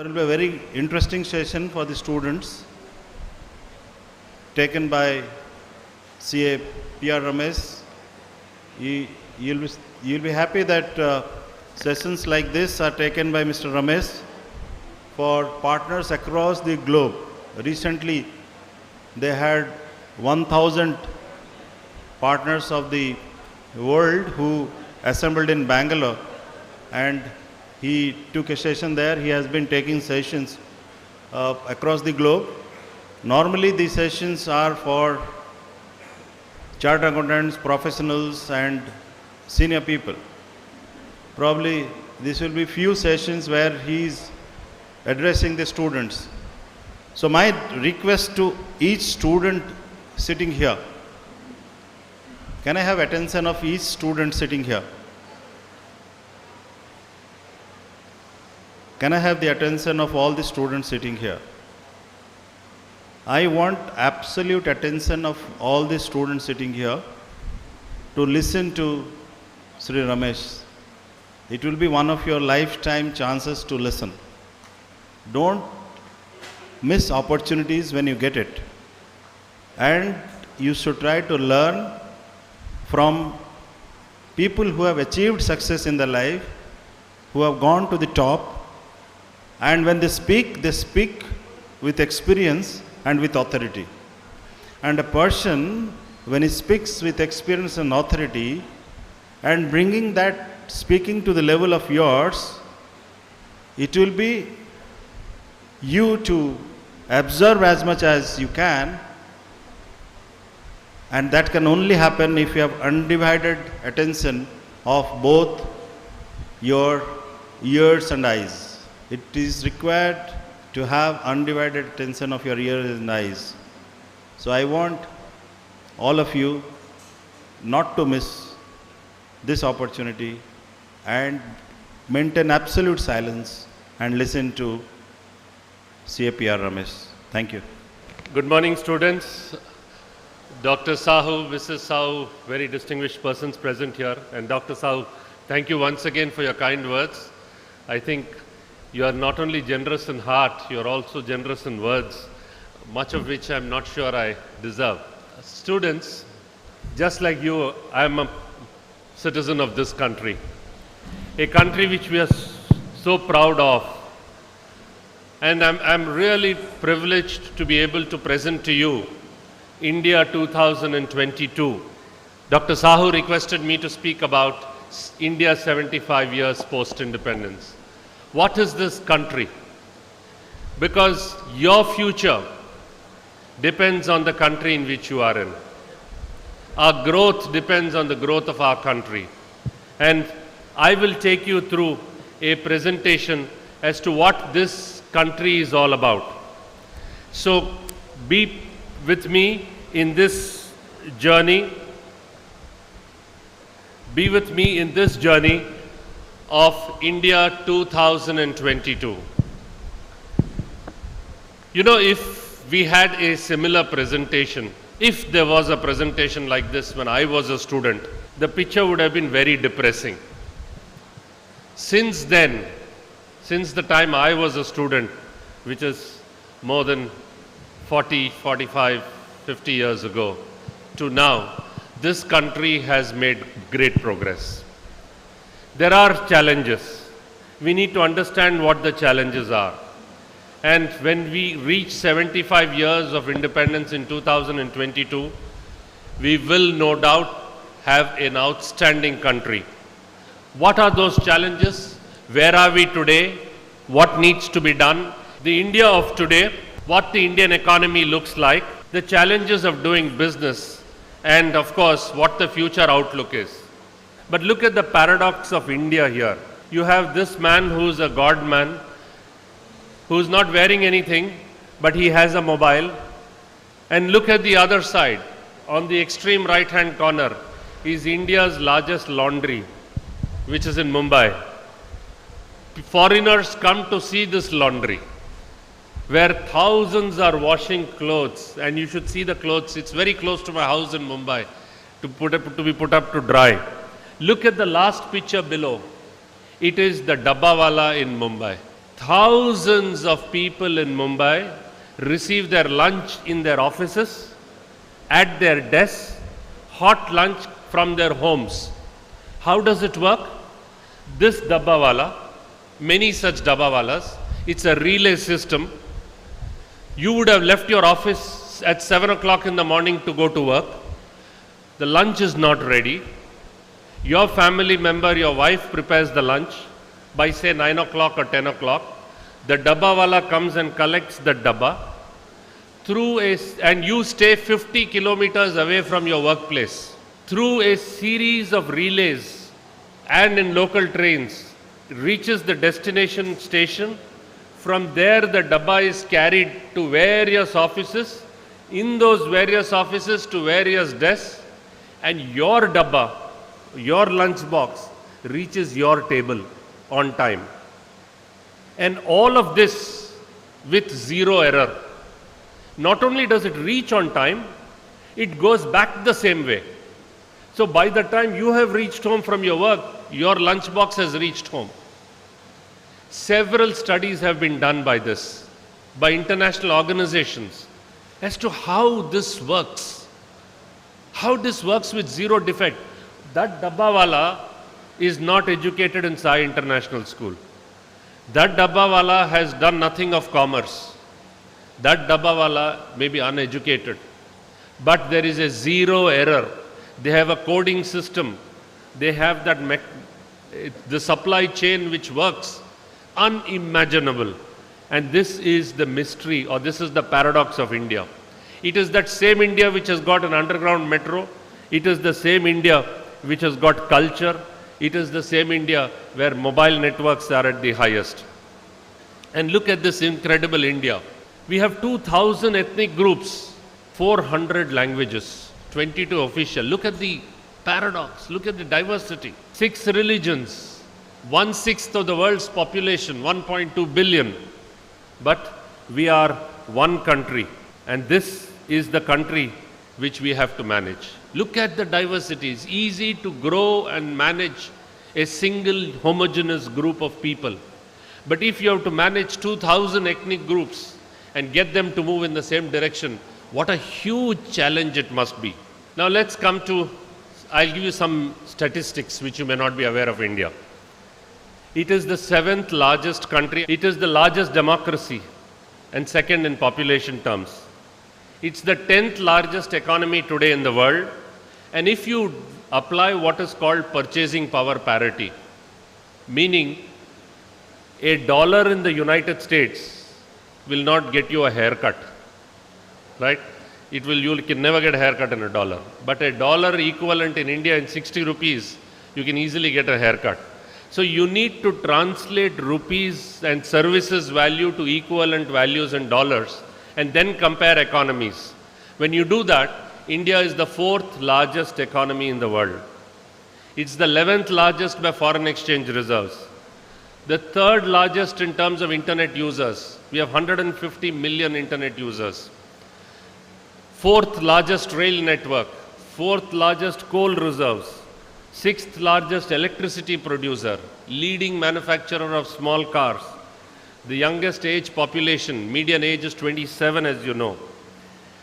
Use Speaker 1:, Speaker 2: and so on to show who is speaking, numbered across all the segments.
Speaker 1: There will be a very interesting session for the students taken by CA PR Ramesh. You'll be happy that sessions like this are taken by Mr. Ramesh for partners across the globe. Recently, they had 1,000 partners of the world who assembled in Bangalore, and he took a session there. He has been taking sessions across the globe. Normally, these sessions are for chartered accountants, professionals, and senior people. Probably this will be few sessions where he is addressing the students. So my request to each student sitting here, can I have attention of each student sitting here? Can I have the attention of all the students sitting here? I want absolute attention of all the students sitting here to listen to Sri Ramesh. It will be one of your lifetime chances to listen. Don't miss opportunities when you get it. And you should try to learn from people who have achieved success in their life, who have gone to the top, and when they speak with experience and with authority. And a person, when he speaks with experience and authority, and bringing that speaking to the level of yours, it will be you to observe as much as you can, and that can only happen if you have undivided attention of both your ears and eyes. It is required to have undivided attention of your ears and eyes. So I want all of you not to miss this opportunity and maintain absolute silence and listen to CAPR Ramesh. Thank you.
Speaker 2: Good morning, students. Dr. Sahu, Mrs. Sahu, very distinguished persons present here. And Dr. Sahu, thank you once again for your kind words. I think you are not only generous in heart, you are also generous in words, much of which I'm not sure I deserve. Students, just like you, I am a citizen of this country, a country which we are so proud of. And I'm really privileged to be able to present to you India 2022. Dr. Sahu requested me to speak about India 75 years post-independence. What is this country? Because your future depends on the country in which you are in. Our growth depends on the growth of our country. And I will take you through a presentation as to what this country is all about. So be with me in this journey. Be with me in this journey of India 2022. You know, if we had a similar presentation, if there was a presentation like this when I was a student, the picture would have been very depressing. Since then, since the time I was a student, which is more than 40, 45, 50 years ago, to now, this country has made great progress. There are challenges. We need to understand what the challenges are. And when we reach 75 years of independence in 2022, we will no doubt have an outstanding country. What are those challenges? Where are we today? What needs to be done? The India of today, what the Indian economy looks like, the challenges of doing business, and of course, what the future outlook is. But look at the paradox of India here. You have this man who's a God man, who's not wearing anything, but he has a mobile. And look at the other side. On the extreme right-hand corner is India's largest laundry, which is in Mumbai. Foreigners come to see this laundry, where thousands are washing clothes, and you should see the clothes. It's very close to my house in Mumbai to be put up to dry. Look at the last picture below. It is the Dabbawala in Mumbai. Thousands of people in Mumbai receive their lunch in their offices, at their desks, hot lunch from their homes. How does it work? This dabbawala, many such dabbawalas, it's a relay system. You would have left your office at 7 o'clock in the morning to go to work. The lunch is not ready. Your family member, your wife prepares the lunch by say 9 o'clock or 10 o'clock. The dabbawala comes and collects the dabba and you stay 50 kilometers away from your workplace. Through a series of relays and in local trains, reaches the destination station. From there, the dabba is carried to various offices, in those various offices to various desks, and your dabba, your lunch box, reaches your table on time. And all of this with zero error. Not only does it reach on time, it goes back the same way. So by the time you have reached home from your work, your lunchbox has reached home. Several studies have been done by this, by international organizations, as to how this works. How this works with zero defect. That dabbawala is not educated in SAI International School. That dabbawala has done nothing of commerce. That dabbawala may be uneducated. But there is a zero error. They have a coding system. They have that the supply chain which works unimaginable. And this is the mystery, or this is the paradox of India. It is that same India which has got an underground metro. It is the same India which has got culture. It is the same India where mobile networks are at the highest. And look at this incredible India. We have 2,000 ethnic groups, 400 languages, 22 official. Look at the paradox. Look at the diversity. 6 religions, 1/6 of the world's population, 1.2 billion. But we are one country, and this is the country which we have to manage. Look at the diversity. It's easy to grow and manage a single homogeneous group of people. But if you have to manage 2,000 ethnic groups and get them to move in the same direction, what a huge challenge it must be. Now let's come to, I'll give you some statistics which you may not be aware of India. It is the 7th largest country. It is the largest democracy and second in population terms. It's the 10th largest economy today in the world. And if you apply what is called purchasing power parity, meaning $1 in the United States will not get you a haircut, right? You can never get a haircut in $1. But $1 equivalent in India in 60 rupees, you can easily get a haircut. So you need to translate rupees and services value to equivalent values in dollars and then compare economies. When you do that, India is the 4th largest economy in the world. It's the 11th largest by foreign exchange reserves. The 3rd largest in terms of internet users. We have 150 million internet users. 4th largest rail network. 4th largest coal reserves. 6th largest electricity producer. Leading manufacturer of small cars. The youngest age population, median age is 27 as you know.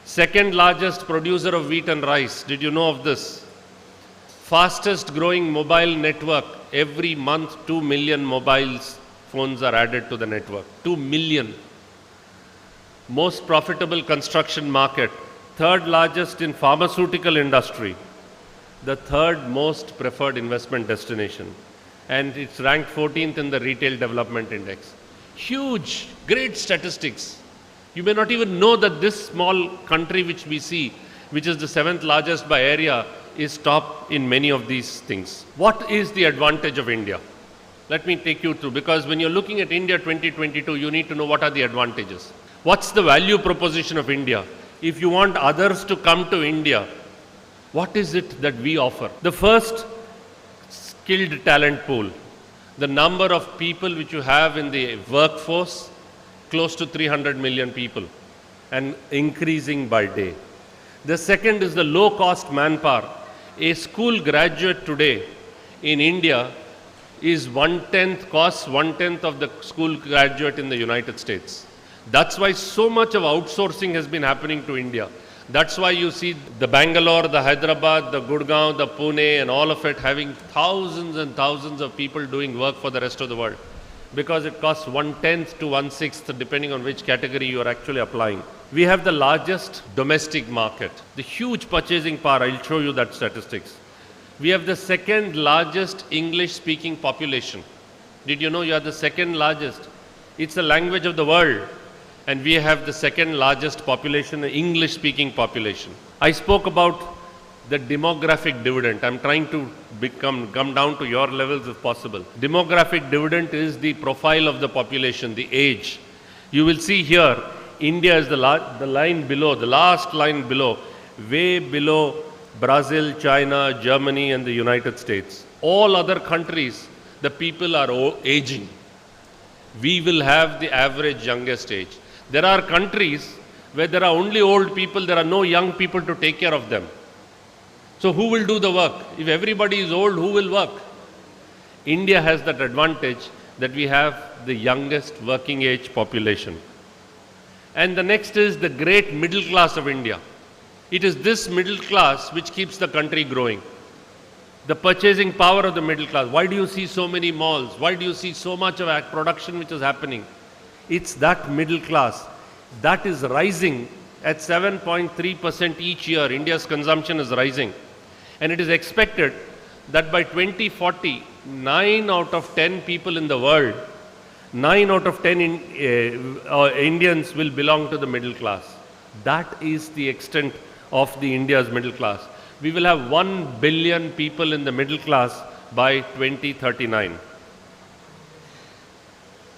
Speaker 2: 2nd largest producer of wheat and rice. Did you know of this? Fastest growing mobile network. Every month 2 million mobile phones are added to the network. 2 million. Most profitable construction market. 3rd largest in pharmaceutical industry. The 3rd most preferred investment destination. And it's ranked 14th in the retail development index. Huge, great statistics. You may not even know that this small country which we see, which is the 7th largest by area, is top in many of these things. What is the advantage of India? Let me take you through, because when you're looking at India 2022, you need to know what are the advantages. What's the value proposition of India? If you want others to come to India, what is it that we offer? The first, skilled talent pool. The number of people which you have in the workforce, close to 300 million people and increasing by day. The second is the low cost manpower. A school graduate today in India is costs one-tenth of the school graduate in the United States. That's why so much of outsourcing has been happening to India. That's why you see the Bangalore, the Hyderabad, the Gurgaon, the Pune, and all of it having thousands and thousands of people doing work for the rest of the world. Because it costs 1/10 to 1/6, depending on which category you are actually applying. We have the largest domestic market, the huge purchasing power. I'll show you that statistics. We have the second largest English-speaking population. Did you know you are the second largest? It's the language of the world. And we have the second largest population, English-speaking population. I spoke about the demographic dividend. I'm trying to come down to your levels if possible. Demographic dividend is the profile of the population, the age. You will see here, India is the line below, the last line below, way below Brazil, China, Germany, and the United States. All other countries, the people are aging. We will have the average youngest age. There are countries where there are only old people, there are no young people to take care of them. So who will do the work? If everybody is old, who will work? India has that advantage that we have the youngest working age population. And the next is the great middle class of India. It is this middle class which keeps the country growing. The purchasing power of the middle class. Why do you see so many malls? Why do you see so much of production which is happening? It's that middle class that is rising at 7.3% each year. India's consumption is rising. And it is expected that by 2040, 9 out of 10 people in the world, 9 out of 10 Indians will belong to the middle class. That is the extent of the India's middle class. We will have 1 billion people in the middle class by 2039.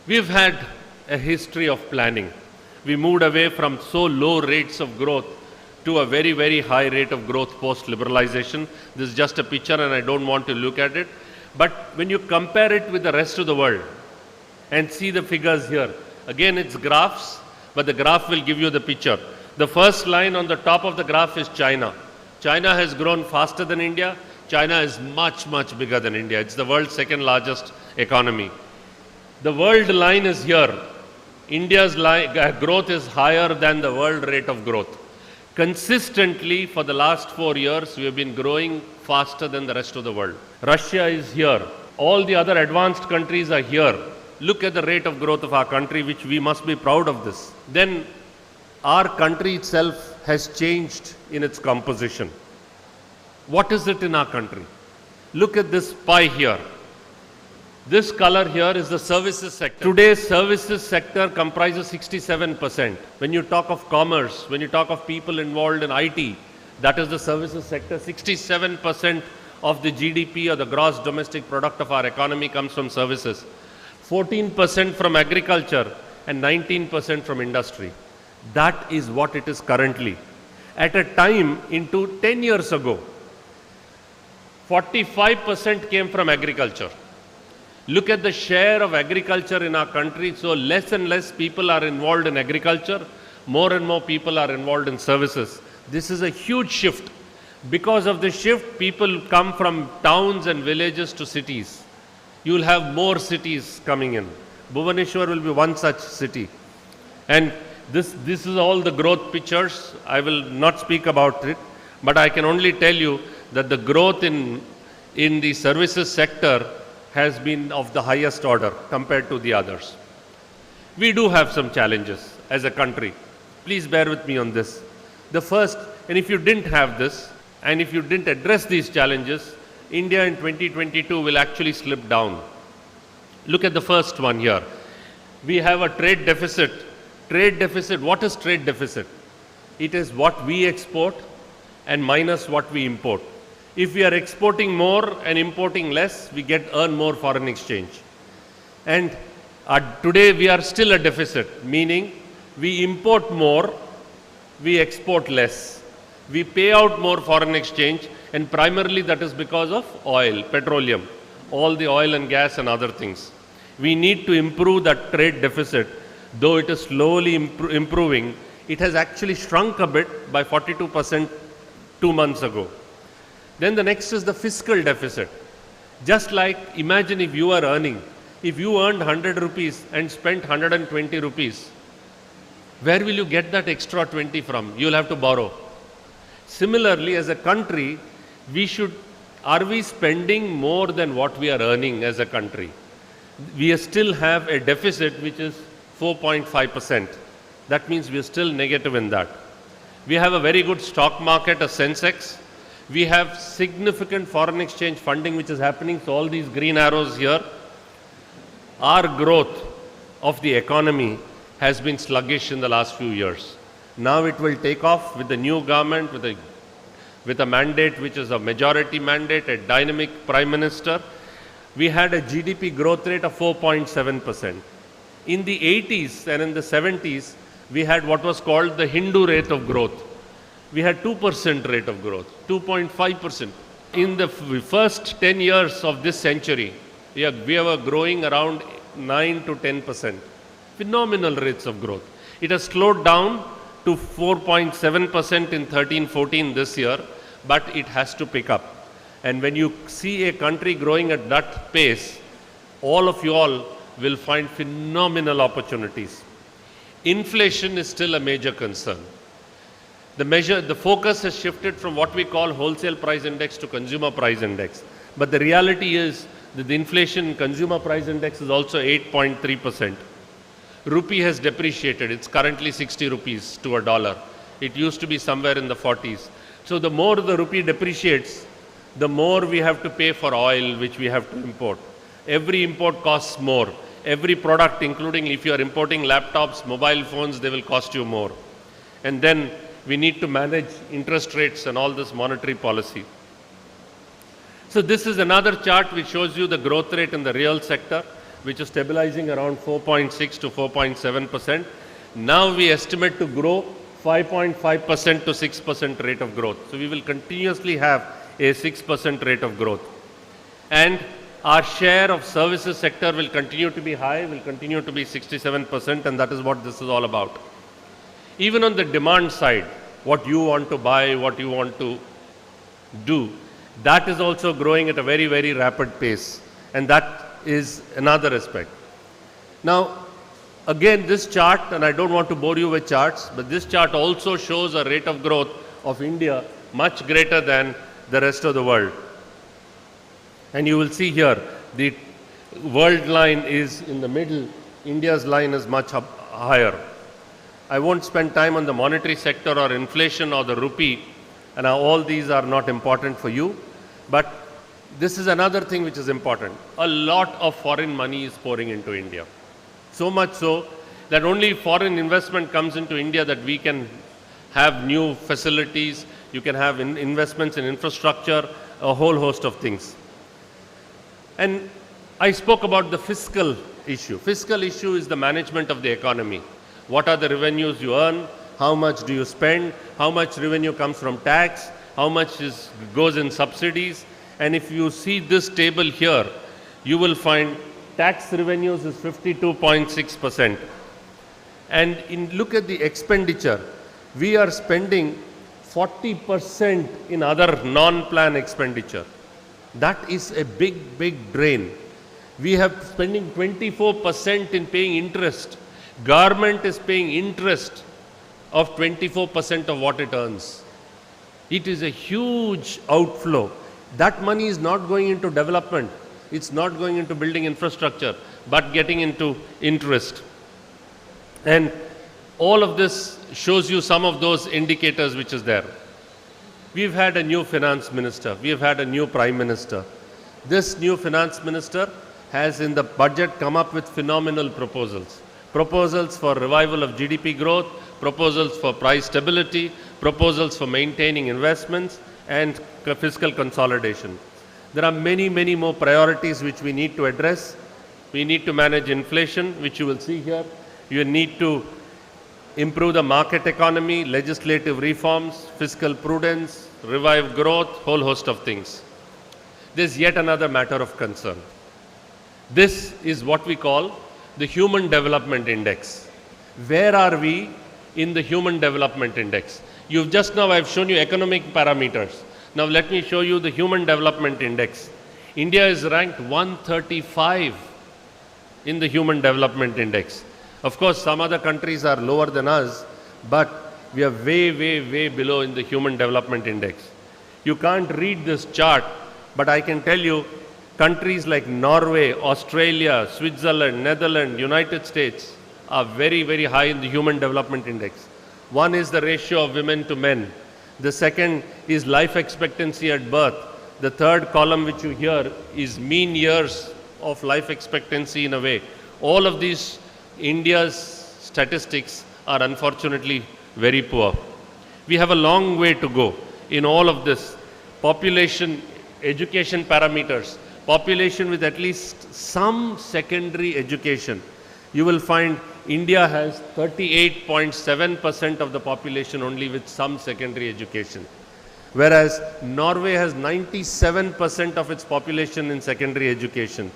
Speaker 2: We've had a history of planning. We moved away from so low rates of growth to a very, very high rate of growth post-liberalization. This is just a picture and I don't want to look at it. But when you compare it with the rest of the world and see the figures here, again it's graphs, but the graph will give you the picture. The first line on the top of the graph is China. China has grown faster than India. China is much, much bigger than India. It's the world's second largest economy. The world line is here. India's growth is higher than the world rate of growth. Consistently for the last 4 years, we have been growing faster than the rest of the world. Russia is here. All the other advanced countries are here. Look at the rate of growth of our country, which we must be proud of this. Then our country itself has changed in its composition. What is it in our country? Look at this pie here. This color here is the services sector. Today's services sector comprises 67%. When you talk of commerce, when you talk of people involved in IT, that is the services sector. 67% of the GDP or the gross domestic product of our economy comes from services. 14% from agriculture and 19% from industry. That is what it is currently. At a time 10 years ago, 45% came from agriculture. Look at the share of agriculture in our country. So less and less people are involved in agriculture. More and more people are involved in services. This is a huge shift. Because of this shift, people come from towns and villages to cities. You will have more cities coming in. Bhubaneswar will be one such city. And this is all the growth pictures. I will not speak about it, but I can only tell you that the growth in the services sector has been of the highest order compared to the others. We do have some challenges as a country. Please bear with me on this. The first, and if you didn't have this, and if you didn't address these challenges, India in 2022 will actually slip down. Look at the first one here. We have a trade deficit. Trade deficit, what is trade deficit? It is what we export and minus what we import. If we are exporting more and importing less, we earn more foreign exchange. And today we are still a deficit, meaning we import more, we export less. We pay out more foreign exchange, and primarily that is because of oil, petroleum, all the oil and gas and other things. We need to improve that trade deficit. Though it is slowly improving, it has actually shrunk a bit by 42% 2 months ago. Then the next is the fiscal deficit. Just like imagine if you are earning, if you earned 100 rupees and spent 120 rupees, where will you get that extra 20 from? You'll have to borrow. Similarly, as a country, are we spending more than what we are earning as a country? We still have a deficit which is 4.5%. That means we are still negative in that. We have a very good stock market, a Sensex. We have significant foreign exchange funding which is happening. So all these green arrows here, our growth of the economy has been sluggish in the last few years. Now it will take off with the new government, with a mandate which is a majority mandate, a dynamic prime minister. We had a GDP growth rate of 4.7%. In the 80s and in the 70s, we had what was called the Hindu rate of growth. We had 2% rate of growth, 2.5%. In the first 10 years of this century, we were growing around 9 to 10%. Phenomenal rates of growth. It has slowed down to 4.7% in 13-14 this year, but it has to pick up. And when you see a country growing at that pace, all of you all will find phenomenal opportunities. Inflation is still a major concern. The focus has shifted from what we call wholesale price index to consumer price index. But the reality is that the inflation in consumer price index is also 8.3%. Rupee has depreciated. It's currently 60 rupees to a dollar. It used to be somewhere in the 40s. So the more the rupee depreciates, the more we have to pay for oil, which we have to import. Every import costs more. Every product, including if you are importing laptops, mobile phones, they will cost you more. And then we need to manage interest rates and all this monetary policy. So this is another chart which shows you the growth rate in the real sector, which is stabilizing around 4.6 to 4.7%. Now we estimate to grow 5.5% to 6% rate of growth. So we will continuously have a 6% rate of growth. And our share of services sector will continue to be high, will continue to be 67%, and that is what this is all about. Even on the demand side, what you want to buy, what you want to do, that is also growing at a very, very rapid pace. And that is another aspect. Now, again, this chart, and I don't want to bore you with charts, but this chart also shows a rate of growth of India much greater than the rest of the world. And you will see here, the world line is in the middle, India's line is much higher. I won't spend time on the monetary sector or inflation or the rupee, and all these are not important for you, but this is another thing which is important. A lot of foreign money is pouring into India. So much so that only foreign investment comes into India that we can have new facilities, you can have investments in infrastructure, a whole host of things. And I spoke about the fiscal issue. Fiscal issue is the management of the economy. What are the revenues you earn? How much do you spend? How much revenue comes from tax? How much goes in subsidies? And if you see this table here, you will find tax revenues is 52.6%. And look at the expenditure. We are spending 40% in other non-plan expenditure. That is a big, big drain. We have spending 24% in paying interest. Government is paying interest of 24% of what it earns. It is a huge outflow. That money is not going into development. It's not going into building infrastructure, but getting into interest. And all of this shows you some of those indicators which is there. We've had a new finance minister. We've had a new prime minister. This new finance minister has in the budget come up with phenomenal proposals. Proposals for revival of GDP growth, proposals for price stability, proposals for maintaining investments, and fiscal consolidation. There are many, many more priorities which we need to address. We need to manage inflation, which you will see here. You need to improve the market economy, legislative reforms, fiscal prudence, revive growth, whole host of things. There's yet another matter of concern. This is what we call the Human Development Index. Where are we in the Human Development Index? I've shown you economic parameters. Now let me show you the Human Development Index. India is ranked 135 in the Human Development Index. Of course, some other countries are lower than us, but we are way, way, way below in the Human Development Index. You can't read this chart, but I can tell you countries like Norway, Australia, Switzerland, Netherlands, United States are very, very high in the Human Development Index. One is the ratio of women to men. The second is life expectancy at birth. The third column which you hear is mean years of life expectancy in a way. All of these India's statistics are unfortunately very poor. We have a long way to go in all of this. Population, education parameters, population with at least some secondary education. You will find India has 38.7% of the population only with some secondary education, whereas Norway has 97% of its population in secondary education.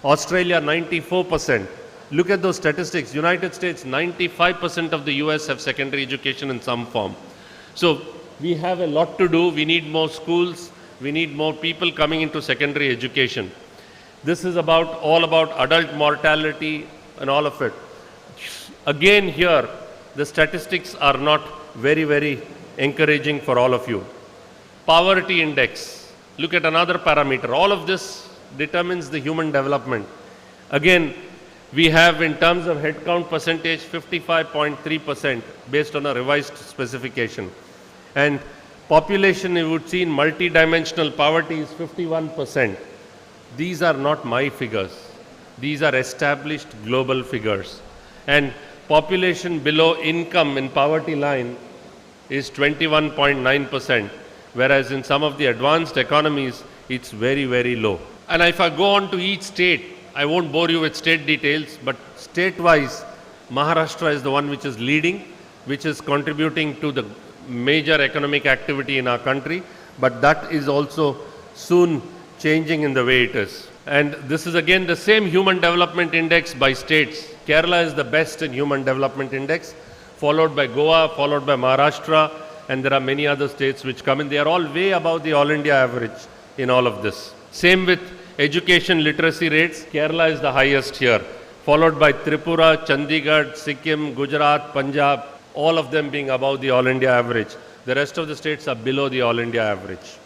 Speaker 2: Australia 94%. Look at those statistics. United States 95% of the US have secondary education in some form. So we have a lot to do. We need more schools. We need more people coming into secondary education. This is all about adult mortality and all of it. Again here, the statistics are not very, very encouraging for all of you. Poverty index. Look at another parameter. All of this determines the human development. Again, we have in terms of headcount percentage 55.3% based on a revised specification. And population, you would see in multidimensional poverty is 51%. These are not my figures. These are established global figures. And population below income in poverty line is 21.9%, whereas in some of the advanced economies, it's very, very low. And if I go on to each state, I won't bore you with state details, but state-wise, Maharashtra is the one which is leading, which is contributing to the major economic activity in our country, but that is also soon changing in the way it is. And this is again the same Human Development Index by states. Kerala is the best in Human Development Index, followed by Goa, followed by Maharashtra, and there are many other states which come in. They are all way above the all India average in all of this. Same with education literacy rates. Kerala is the highest here, followed by Tripura, Chandigarh, Sikkim, Gujarat, Punjab, all of them being above the all India average. The rest of the states are below the all India average.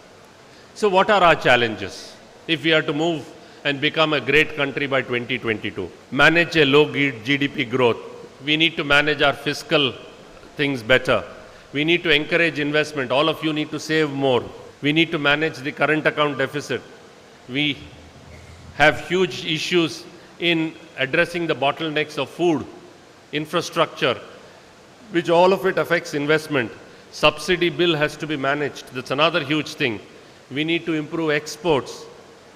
Speaker 2: So what are our challenges if we are to move and become a great country by 2022? Manage a low GDP growth. We need to manage our fiscal things better. We need to encourage investment. All of you need to save more. We need to manage the current account deficit. We have huge issues in addressing the bottlenecks of food, infrastructure, which all of it affects investment. Subsidy bill has to be managed. That's another huge thing. We need to improve exports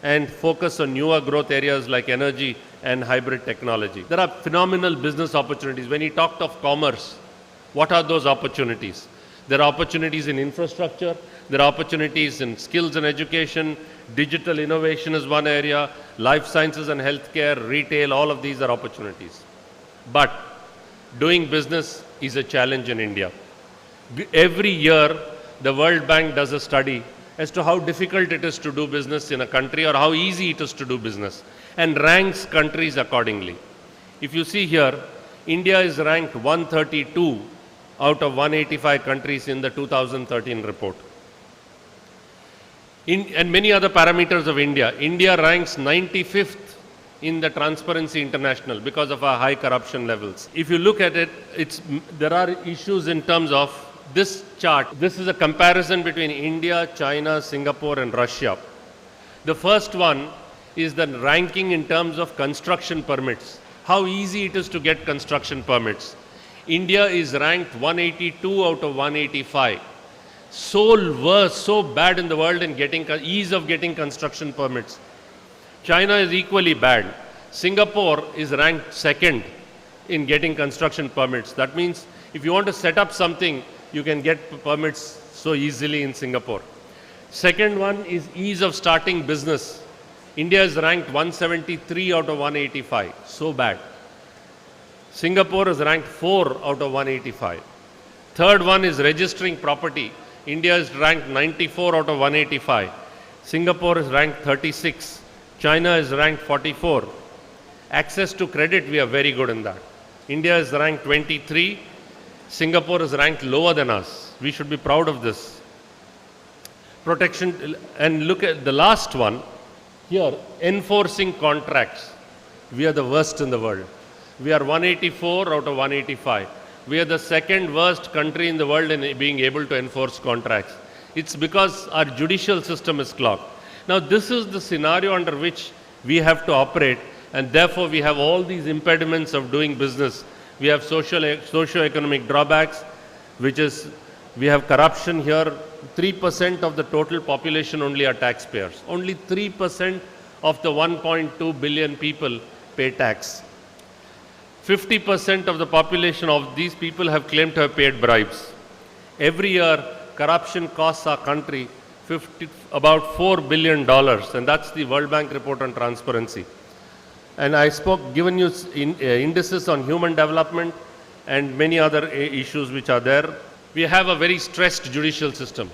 Speaker 2: and focus on newer growth areas like energy and hybrid technology. There are phenomenal business opportunities. When he talked of commerce, what are those opportunities? There are opportunities in infrastructure, there are opportunities in skills and education, digital innovation is one area, life sciences and healthcare, retail, all of these are opportunities. But doing business is a challenge in India. Every year, the World Bank does a study as to how difficult it is to do business in a country or how easy it is to do business, and ranks countries accordingly. If you see here, India is ranked 132 out of 185 countries in the 2013 report. And many other parameters of India. India ranks 95th in the Transparency International because of our high corruption levels. If you look at it, there are issues in terms of this chart. This is a comparison between India, China, Singapore and Russia. The first one is the ranking in terms of construction permits. How easy it is to get construction permits. India is ranked 182 out of 185. So worse, so bad in the world in ease of getting construction permits. China is equally bad. Singapore is ranked second in getting construction permits. That means if you want to set up something, you can get permits so easily in Singapore. Second one is ease of starting business. India is ranked 173 out of 185. So bad. Singapore is ranked 4 out of 185. Third one is registering property. India is ranked 94 out of 185. Singapore is ranked 36. China is ranked 44. Access to credit, we are very good in that. India is ranked 23. Singapore is ranked lower than us. We should be proud of this. Protection, and look at the last one. Here, enforcing contracts. We are the worst in the world. We are 184 out of 185. We are the second worst country in the world in being able to enforce contracts. It's because our judicial system is clogged. Now, this is the scenario under which we have to operate, and therefore we have all these impediments of doing business. We have socio-economic drawbacks, which is, we have corruption here. 3% of the total population only are taxpayers. Only 3% of the 1.2 billion people pay tax. 50% of the population of these people have claimed to have paid bribes. Every year, corruption costs our country about $4 billion, and that's the World Bank report on transparency. And I given you indices on human development and many other issues which are there. We have a very stressed judicial system.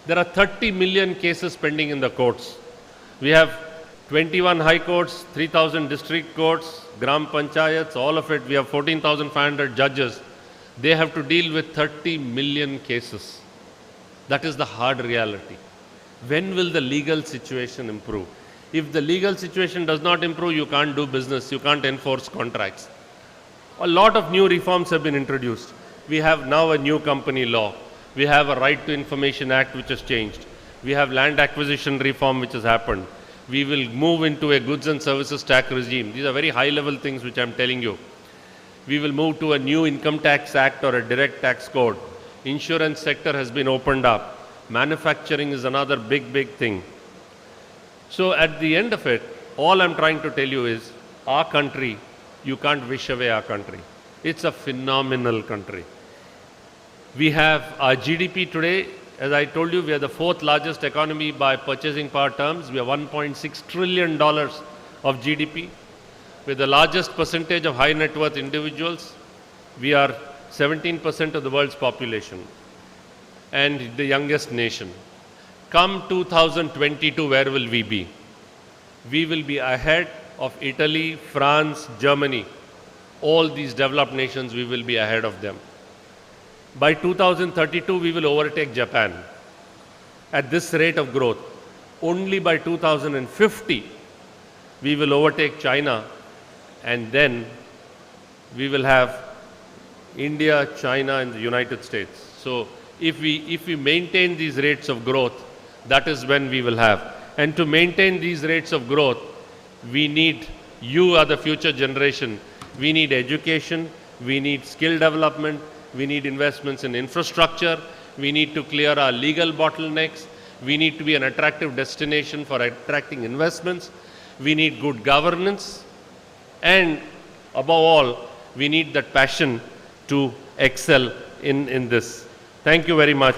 Speaker 2: There are 30 million cases pending in the courts. We have 21 high courts, 3,000 district courts, gram panchayats, all of it. We have 14,500 judges. They have to deal with 30 million cases. That is the hard reality. When will the legal situation improve? If the legal situation does not improve, you can't do business, you can't enforce contracts. A lot of new reforms have been introduced. We have now a new company law. We have a Right to Information Act which has changed. We have land acquisition reform which has happened. We will move into a goods and services tax regime. These are very high level things which I'm telling you. We will move to a new income tax act or a direct tax code. Insurance sector has been opened up. Manufacturing is another big thing. So at the end of it, all I'm trying to tell you is, our country, you can't wish away our country. It's a phenomenal country. We have our GDP today, as I told you, we are the fourth largest economy by purchasing power terms. We have $1.6 trillion of GDP. We're the largest percentage of high net worth individuals. We are 17% of the world's population and the youngest nation. Come 2022, where will we be? We will be ahead of Italy, France, Germany. All these developed nations, we will be ahead of them. By 2032, we will overtake Japan at this rate of growth. Only by 2050, we will overtake China, and then we will have India, China, and the United States. So if we maintain these rates of growth, that is when we will have. And to maintain these rates of growth, we need, you are the future generation. We need education, we need skill development, we need investments in infrastructure, we need to clear our legal bottlenecks, we need to be an attractive destination for attracting investments, we need good governance, and above all, we need that passion to excel in this. Thank you very much.